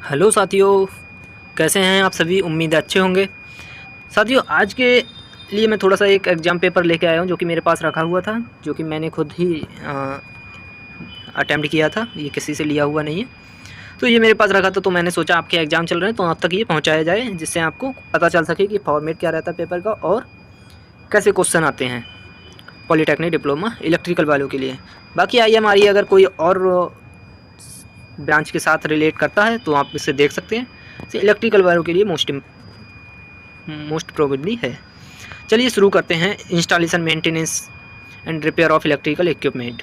Hello साथियों, कैसे हैं आप सभी। उम्मीद है अच्छे होंगे। साथियों, आज के लिए मैं थोड़ा सा एक एग्ज़ाम पेपर लेके आया हूँ जो कि मेरे पास रखा हुआ था, जो कि मैंने खुद ही अटेम्प्ट किया था। ये किसी से लिया हुआ नहीं है। तो ये मेरे पास रखा था, तो मैंने सोचा आपके एग्ज़ाम चल रहे हैं तो आप तक ये पहुँचाया जाए, जिससे आपको पता चल सके कि फॉर्मेट क्या रहता है पेपर का और कैसे क्वेश्चन आते हैं पॉलीटेक्निक डिप्लोमा इलेक्ट्रिकल वालों के लिए। बाकी IMRE अगर कोई और ब्रांच के साथ रिलेट करता है तो आप इसे देख सकते हैं। इलेक्ट्रिकल वालों के लिए मोस्ट प्रोबेबली है। चलिए शुरू करते हैं। Installation, maintenance and repair of electrical equipment.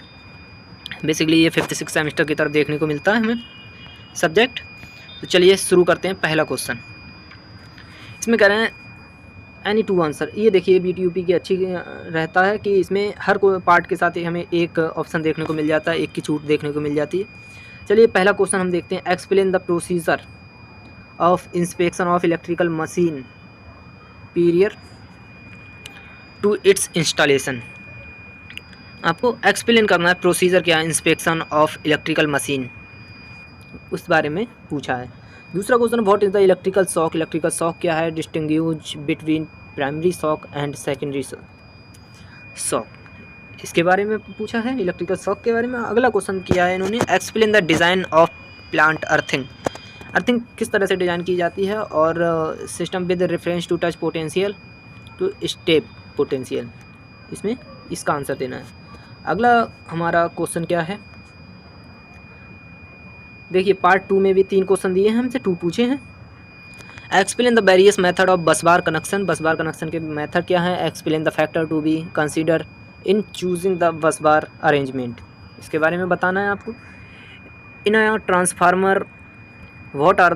Basically ये 5th 6th सेमेस्टर की तरफ देखने को मिलता है हमें सब्जेक्ट। तो चलिए शुरू करते हैं। पहला क्वेश्चन इसमें कह रहे हैं एनी टू आंसर। ये देखिए BTUP की अच्छी रहता है कि इसमें हर कोई पार्ट के साथ ही हमें एक ऑप्शन देखने को मिल जाता है, एक की छूट देखने को मिल जाती है। चलिए पहला क्वेश्चन हम देखते हैं। Explain the procedure of inspection of electrical machine prior to its installation. आपको एक्सप्लेन करना है प्रोसीजर क्या है इंस्पेक्शन ऑफ इलेक्ट्रिकल मशीन, उस बारे में पूछा है। दूसरा question, what is the electrical shock. Electrical shock क्या है, distinguish between primary shock and secondary shock, इसके बारे में पूछा है, इलेक्ट्रिकल शॉक के बारे में। अगला क्वेश्चन किया है इन्होंने, explain the design of plant earthing. Earthing किस तरह से डिज़ाइन की जाती है और system with reference to touch potential to step potential, इसमें इसका आंसर देना है। अगला हमारा क्वेश्चन क्या है, देखिए पार्ट 2 में भी 3 क्वेश्चन दिए हैं, हमसे 2 पूछे हैं। Explain the various method of बस बार कनेक्शन। बस बार कनेक्शन के मेथड क्या है। Explain the factor to be consider in choosing the bus bar arrangement, इसके बारे में बताना है आपको। In a transformer what are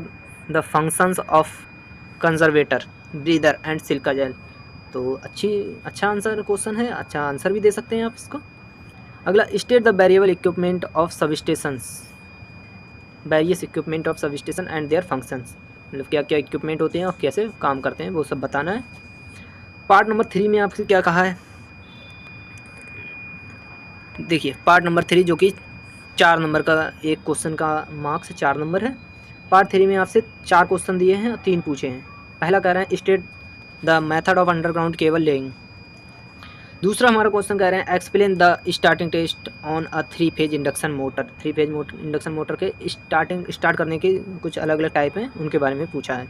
the functions of conservator, breather and silica gel. तो अच्छा आंसर क्वेश्चन है, अच्छा आंसर भी दे सकते हैं आप इसको। अगला, state the variable equipment of substations, various equipment of substation and their functions, मतलब क्या क्या इक्विपमेंट होते हैं और कैसे काम करते हैं वो सब बताना है। पार्ट नंबर 3 में आपसे क्या कहा है, देखिए पार्ट नंबर 3 जो कि 4 नंबर का एक क्वेश्चन का मार्क्स 4 नंबर है। पार्ट 3 में आपसे 4 क्वेश्चन दिए हैं और 3 पूछे हैं। पहला कह रहे हैं state the method of underground cable laying. दूसरा हमारा क्वेश्चन कह रहे हैं explain the starting test on a 3 phase induction motor. 3 phase induction motor के स्टार्ट करने के कुछ अलग अलग टाइप हैं, उनके बारे में पूछा है।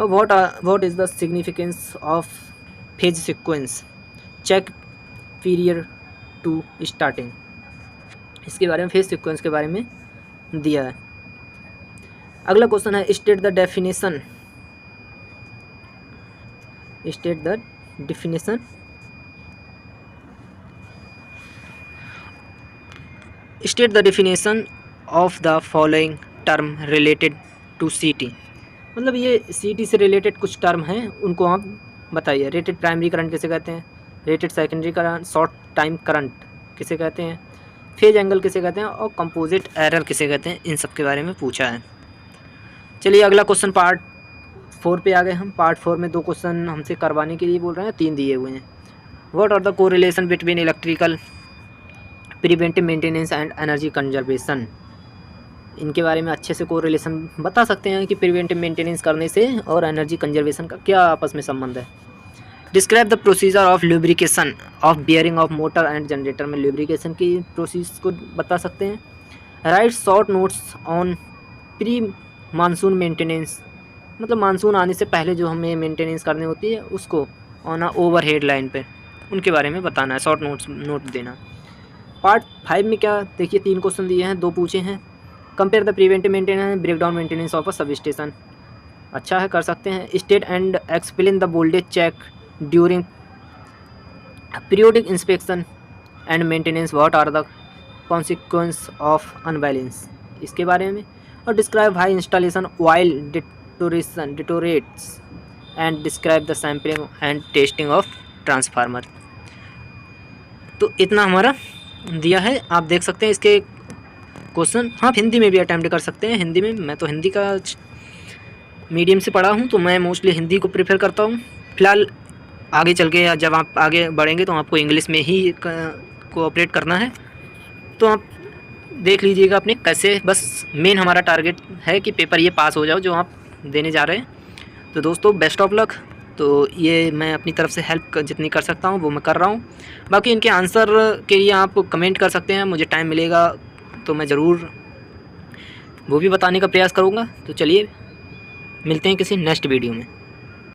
और what is the significance of phase sequence check period to starting, इसके बारे में फेज सीक्वेंस के बारे में दिया है। अगला क्वेश्चन है state the definition state the definition of the following term related to CT। मतलब ये CT से रिलेटेड कुछ टर्म हैं, उनको आप बताइए। रेटेड प्राइमरी करंट किसे कहते हैं, rated secondary current, short time current किसे कहते हैं, फेज एंगल किसे कहते हैं और कंपोजिट एरर किसे कहते हैं, इन सब के बारे में पूछा है। चलिए अगला क्वेश्चन पार्ट 4 पे आ गए हम। पार्ट 4 में 2 क्वेश्चन हमसे करवाने के लिए बोल रहे हैं, 3 दिए हुए हैं। What are the correlation between electrical preventive maintenance and energy conservation, इनके बारे में अच्छे से कोरिलेशन बता सकते हैं कि प्रिवेंटिव मेंटेनेंस करने से और एनर्जी कंजर्वेशन का क्या आपस में संबंध है। Describe the procedure of lubrication of bearing of motor and generator, में लुब्रिकेशन की प्रोसेस को बता सकते हैं। Right short notes on pre monsoon maintenance, मतलब मानसून आने से पहले जो हमें मेंटेनेंस करनी होती है उसको on a over head line पे, उनके बारे में बताना है, शॉर्ट नोट देना। पार्ट 5 में क्या, देखिए 3 क्वेश्चन दिए हैं, 2 पूछे हैं। Compare the preventive maintenance breakdown maintenance of a substation, अच्छा है, कर सकते हैं। State and explain the voltage check during periodic inspection and maintenance, what are the consequence of unbalance, इसके बारे में। और describe high installation while deteriorates and describe the sampling and testing of transformer. तो इतना हमारा दिया है, आप देख सकते हैं इसके क्वेश्चन। हाँ, हिंदी में भी अटैम्प्ट कर सकते हैं। हिंदी में मैं तो हिंदी का मीडियम से पढ़ा हूँ, तो मैं मोस्टली हिंदी को प्रेफर करता हूँ। फिलहाल आगे चल के या जब आप आगे बढ़ेंगे तो आपको इंग्लिश में ही कोऑपरेट करना है, तो आप देख लीजिएगा अपने कैसे, बस मेन हमारा टारगेट है कि पेपर ये पास हो जाओ जो आप देने जा रहे हैं। तो दोस्तों बेस्ट ऑफ लक। तो ये मैं अपनी तरफ से हेल्प जितनी कर सकता हूँ वो मैं कर रहा हूँ। बाकी इनके आंसर के लिए आप कमेंट कर सकते हैं, मुझे टाइम मिलेगा तो मैं ज़रूर वो भी बताने का प्रयास करूँगा। तो चलिए मिलते हैं किसी नेक्स्ट वीडियो में।